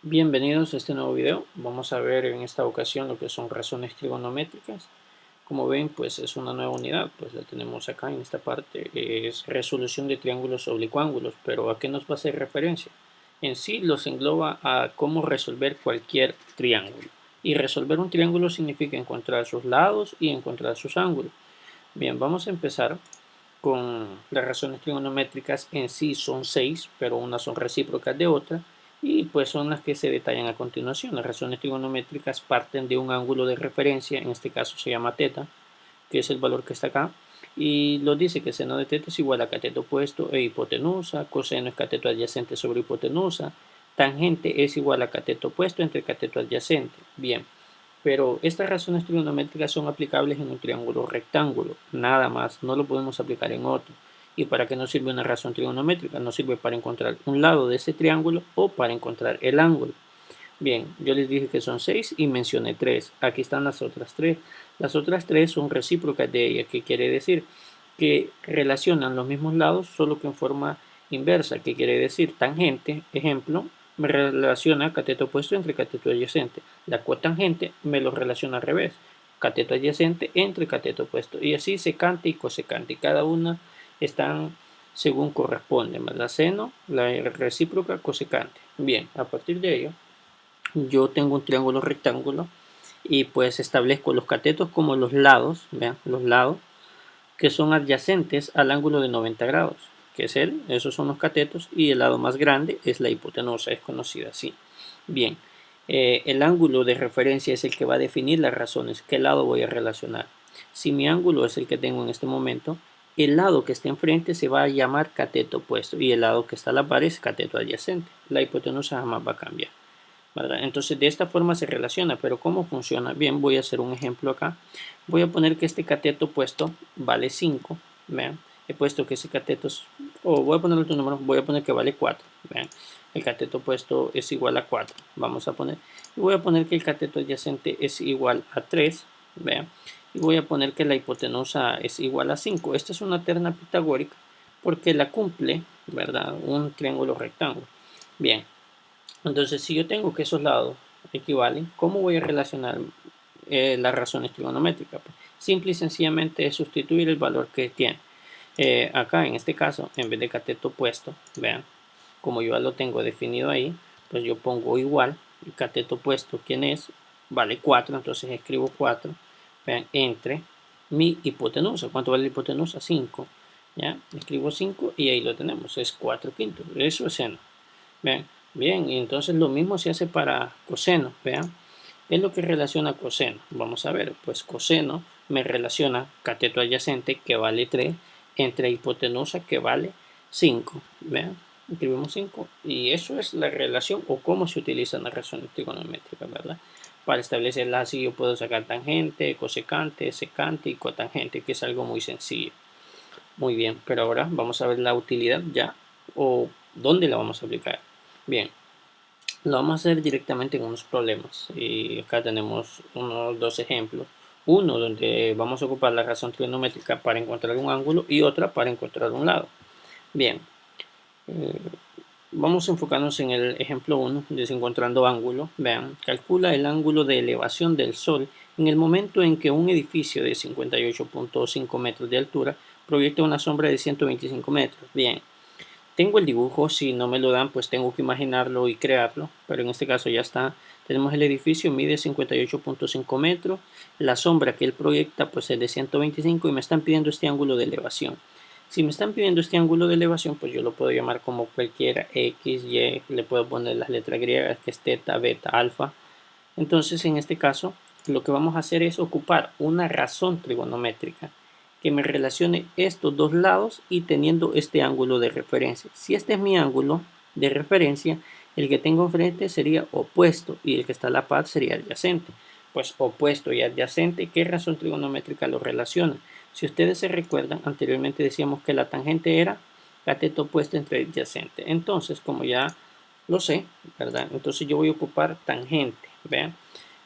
Bienvenidos a este nuevo video. Vamos a ver en esta ocasión lo que son razones trigonométricas. Como ven, pues es una nueva unidad, pues la tenemos acá en esta parte. Es resolución de triángulos oblicuángulos, pero ¿a qué nos va a hacer referencia? En sí los engloba a cómo resolver cualquier triángulo. Y resolver un triángulo significa encontrar sus lados y encontrar sus ángulos. Bien, vamos a empezar con las razones trigonométricas. En sí son 6, pero unas son recíprocas de otra, y pues son las que se detallan a continuación. Las razones trigonométricas parten de un ángulo de referencia, en este caso se llama teta, que es el valor que está acá, y nos dice que seno de teta es igual a cateto opuesto e hipotenusa, coseno es cateto adyacente sobre hipotenusa, tangente es igual a cateto opuesto entre cateto adyacente. Bien, pero estas razones trigonométricas son aplicables en un triángulo rectángulo, nada más, no lo podemos aplicar en otro. ¿Y para qué nos sirve una razón trigonométrica? Nos sirve para encontrar un lado de ese triángulo o para encontrar el ángulo. Bien, yo les dije que son 6 y mencioné 3. Aquí están las otras 3. Las otras 3 son recíprocas de ella. ¿Qué quiere decir? Que relacionan los mismos lados, solo que en forma inversa. ¿Qué quiere decir? Tangente, ejemplo, me relaciona cateto opuesto entre cateto adyacente. La cotangente me lo relaciona al revés. Cateto adyacente entre cateto opuesto. Y así secante y cosecante. Y cada una están según corresponde. La seno, la recíproca, cosecante. Bien, a partir de ello yo tengo un triángulo rectángulo y pues establezco los catetos como los lados, vean, los lados que son adyacentes al ángulo de 90 grados, que es esos son los catetos, y el lado más grande es la hipotenusa, es conocida así. Bien, el ángulo de referencia es el que va a definir las razones, qué lado voy a relacionar. Si mi ángulo es el que tengo en este momento, el lado que esté enfrente se va a llamar cateto opuesto y el lado que está a la par es cateto adyacente. La hipotenusa jamás va a cambiar, ¿verdad? Entonces de esta forma se relaciona, pero ¿cómo funciona? Bien, voy a hacer un ejemplo acá. Voy a poner que este cateto opuesto vale 5, vean. He puesto que ese cateto, o voy a poner otro número, voy a poner que vale 4, vean. El cateto opuesto es igual a 4, vamos a poner. Y voy a poner que el cateto adyacente es igual a 3, vean. Y voy a poner que la hipotenusa es igual a 5. Esta es una terna pitagórica porque la cumple, ¿verdad? Un triángulo rectángulo. Bien, entonces, si yo tengo que esos lados equivalen, ¿cómo voy a relacionar las razones trigonométricas? Pues, simple y sencillamente es sustituir el valor que tiene. Acá, en este caso, en vez de cateto opuesto, vean, como yo ya lo tengo definido ahí, pues yo pongo igual, el cateto opuesto, ¿quién es? Vale 4, entonces escribo 4, vean, entre mi hipotenusa. ¿Cuánto vale la hipotenusa? 5. ¿Ya? Escribo 5 y ahí lo tenemos, es 4 quintos. Eso es seno. Vean, bien, y entonces lo mismo se hace para coseno, vean. ¿Qué es lo que relaciona coseno? Vamos a ver, pues coseno me relaciona cateto adyacente que vale 3 entre hipotenusa que vale 5. Vean, escribimos 5 y eso es la relación o cómo se utilizan las razones trigonométricas, ¿verdad? Para establecerla así yo puedo sacar tangente, cosecante, secante y cotangente, que es algo muy sencillo. Muy bien, pero ahora vamos a ver la utilidad ya o dónde la vamos a aplicar. Bien, lo vamos a hacer directamente en unos problemas y acá tenemos unos dos ejemplos. Uno donde vamos a ocupar la razón trigonométrica para encontrar un ángulo y otra para encontrar un lado. Bien, eh, vamos a enfocarnos en el ejemplo 1, desencontrando ángulo. Vean, calcula el ángulo de elevación del Sol en el momento en que un edificio de 58.5 metros de altura proyecta una sombra de 125 metros. Bien, tengo el dibujo, si no me lo dan pues tengo que imaginarlo y crearlo, pero en este caso ya está. Tenemos el edificio, mide 58.5 metros, la sombra que él proyecta pues es de 125 y me están pidiendo este ángulo de elevación. Si me están pidiendo este ángulo de elevación, pues yo lo puedo llamar como cualquiera, X, Y, le puedo poner las letras griegas, que es teta, beta, alfa. Entonces, en este caso, lo que vamos a hacer es ocupar una razón trigonométrica que me relacione estos dos lados y teniendo este ángulo de referencia. Si este es mi ángulo de referencia, el que tengo enfrente sería opuesto y el que está a la par sería adyacente. Pues opuesto y adyacente, ¿qué razón trigonométrica lo relaciona? Si ustedes se recuerdan, anteriormente decíamos que la tangente era cateto opuesto entre adyacente. Entonces, como ya lo sé, ¿verdad? Entonces yo voy a ocupar tangente, ¿vean?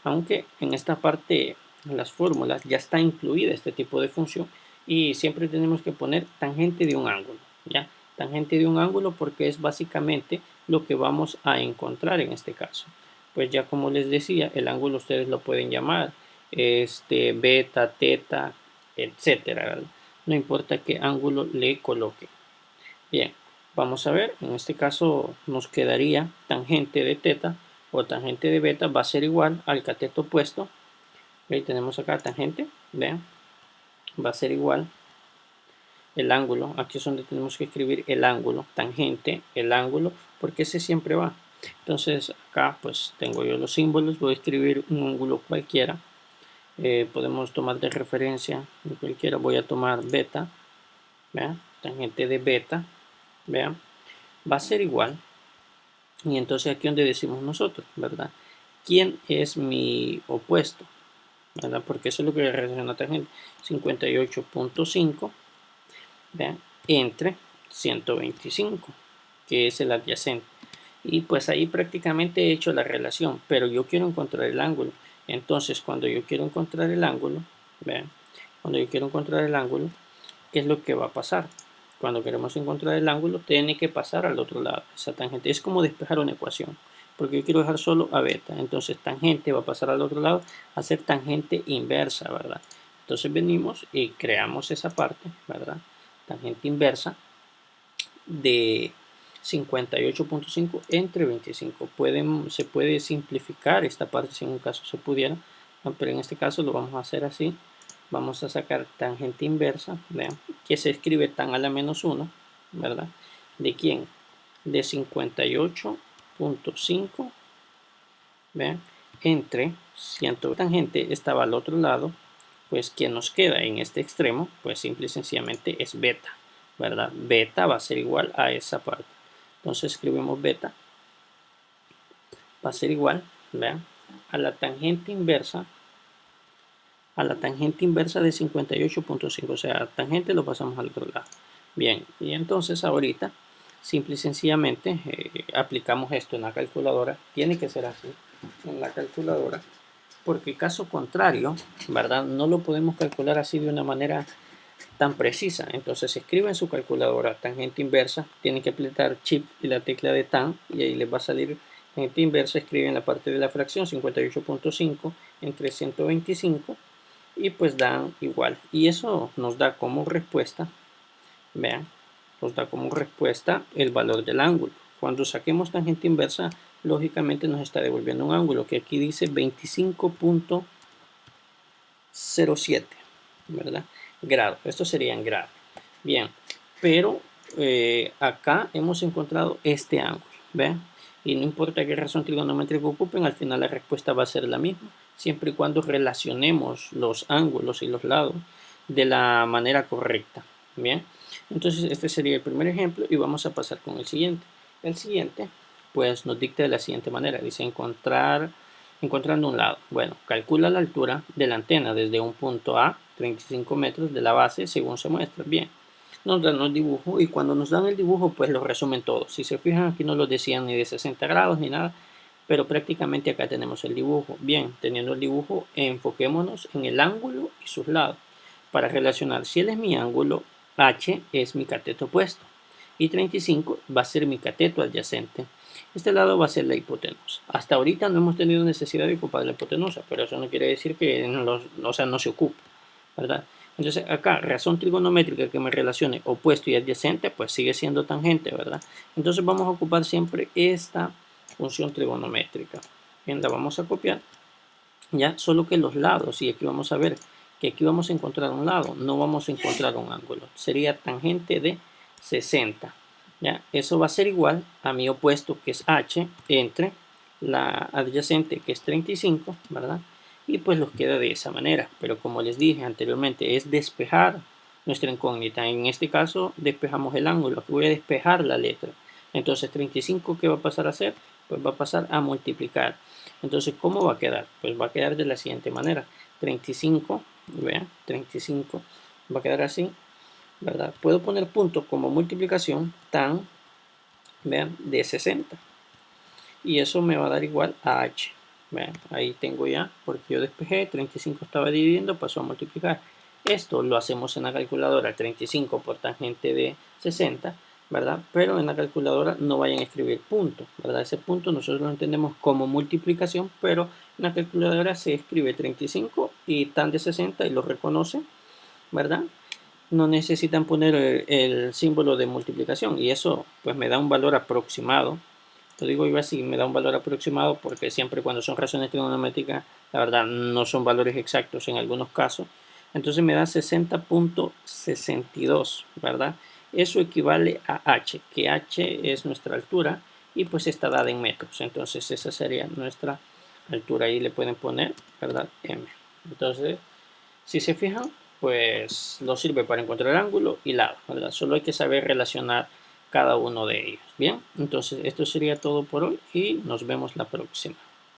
Aunque en esta parte, en las fórmulas, ya está incluida este tipo de función y siempre tenemos que poner tangente de un ángulo, ¿ya? Tangente de un ángulo porque es básicamente lo que vamos a encontrar en este caso. Pues ya como les decía, el ángulo ustedes lo pueden llamar beta, teta, etcétera. No importa qué ángulo le coloque. Bien, vamos a ver, en este caso nos quedaría tangente de teta o tangente de beta va a ser igual al cateto opuesto. Ahí tenemos acá tangente, vean, va a ser igual el ángulo, aquí es donde tenemos que escribir el ángulo, tangente, el ángulo, porque ese siempre va. Entonces acá pues tengo yo los símbolos, voy a escribir un ángulo cualquiera, podemos tomar de referencia de cualquiera, voy a tomar beta, vean, tangente de beta, vean, va a ser igual, y entonces aquí donde decimos nosotros, ¿verdad? ¿Quién es mi opuesto? ¿Verdad? Porque eso es lo que relaciona a tangente, 58.5, vean, entre 125, que es el adyacente. Y pues ahí prácticamente he hecho la relación, pero yo quiero encontrar el ángulo. Entonces, cuando yo quiero encontrar el ángulo, vean, cuando yo quiero encontrar el ángulo, ¿qué es lo que va a pasar? Cuando queremos encontrar el ángulo, tiene que pasar al otro lado. Esa tangente es como despejar una ecuación, porque yo quiero dejar solo a beta. Entonces, tangente va a pasar al otro lado a ser tangente inversa, ¿verdad? Entonces venimos y creamos esa parte, ¿verdad? Tangente inversa de 58.5 entre 25. Se puede simplificar esta parte si en un caso se pudiera, pero en este caso lo vamos a hacer así. Vamos a sacar tangente inversa, vean, que se escribe tan a la menos 1, ¿verdad? ¿De quién? De 58.5, vean, entre 100. Tangente estaba al otro lado, pues quien nos queda en este extremo, pues simple y sencillamente es beta, ¿verdad? Beta va a ser igual a esa parte. Entonces escribimos beta, va a ser igual, vean, a la tangente inversa de 58.5, o sea, tangente lo pasamos al otro lado. Bien, y entonces ahorita, simple y sencillamente, aplicamos esto en la calculadora. Tiene que ser así, en la calculadora, porque caso contrario, ¿verdad? No lo podemos calcular así de una manera tan precisa. Entonces escribe en su calculadora tangente inversa, tiene que apretar shift y la tecla de tan, y ahí les va a salir tangente inversa. Escribe en la parte de la fracción 58.5 entre 125 y pues dan igual, y eso nos da como respuesta, vean, nos da como respuesta el valor del ángulo. Cuando saquemos tangente inversa, lógicamente nos está devolviendo un ángulo que aquí dice 25.07, ¿verdad? Grado, esto sería en grado. Bien, pero acá hemos encontrado este ángulo, ¿vean? Y no importa qué razón trigonométrica ocupen, al final la respuesta va a ser la misma, siempre y cuando relacionemos los ángulos y los lados de la manera correcta. Bien, entonces este sería el primer ejemplo y vamos a pasar con el siguiente. El siguiente, pues nos dicta de la siguiente manera, dice encontrando un lado. Bueno, calcula la altura de la antena desde un punto A, 35 metros de la base, según se muestra. Bien, nos dan el dibujo y cuando nos dan el dibujo, pues lo resumen todo. Si se fijan, aquí no lo decían ni de 60 grados ni nada, pero prácticamente acá tenemos el dibujo. Bien, teniendo el dibujo, enfoquémonos en el ángulo y sus lados para relacionar. Si él es mi ángulo, H es mi cateto opuesto y 35 va a ser mi cateto adyacente. Este lado va a ser la hipotenusa. Hasta ahorita no hemos tenido necesidad de ocupar la hipotenusa, pero eso no quiere decir que no se ocupe, ¿verdad? Entonces acá, razón trigonométrica que me relacione opuesto y adyacente, pues sigue siendo tangente, ¿verdad? Entonces vamos a ocupar siempre esta función trigonométrica. Bien, la vamos a copiar, ya, solo que los lados, y aquí vamos a ver que aquí vamos a encontrar un lado, no vamos a encontrar un ángulo. Sería tangente de 60. ¿Ya? Eso va a ser igual a mi opuesto, que es H, entre la adyacente, que es 35, ¿verdad? Y pues los queda de esa manera. Pero como les dije anteriormente, es despejar nuestra incógnita. En este caso, despejamos el ángulo. Aquí voy a despejar la letra. Entonces, 35, ¿qué va a pasar a hacer? Pues va a pasar a multiplicar. Entonces, ¿cómo va a quedar? Pues va a quedar de la siguiente manera. 35, vean, 35 va a quedar así, ¿verdad? Puedo poner punto como multiplicación tan, vean, de 60. Y eso me va a dar igual a H. Vean, ahí tengo ya, porque yo despejé, 35 estaba dividiendo, pasó a multiplicar. Esto lo hacemos en la calculadora, 35 por tangente de 60, ¿verdad? Pero en la calculadora no vayan a escribir punto, ¿verdad? Ese punto nosotros lo entendemos como multiplicación, pero en la calculadora se escribe 35 y tan de 60 y lo reconoce, ¿verdad? No necesitan poner el símbolo de multiplicación y eso pues me da un valor aproximado. Lo digo yo así, me da un valor aproximado porque siempre cuando son razones trigonométricas, la verdad no son valores exactos en algunos casos. Entonces me da 60.62, ¿verdad? Eso equivale a h, que h es nuestra altura y pues está dada en metros. Entonces esa sería nuestra altura. Ahí le pueden poner, ¿verdad? M. Entonces, si se fijan, pues nos sirve para encontrar ángulo y lado, ¿verdad? Solo hay que saber relacionar cada uno de ellos. Bien, entonces esto sería todo por hoy y nos vemos la próxima.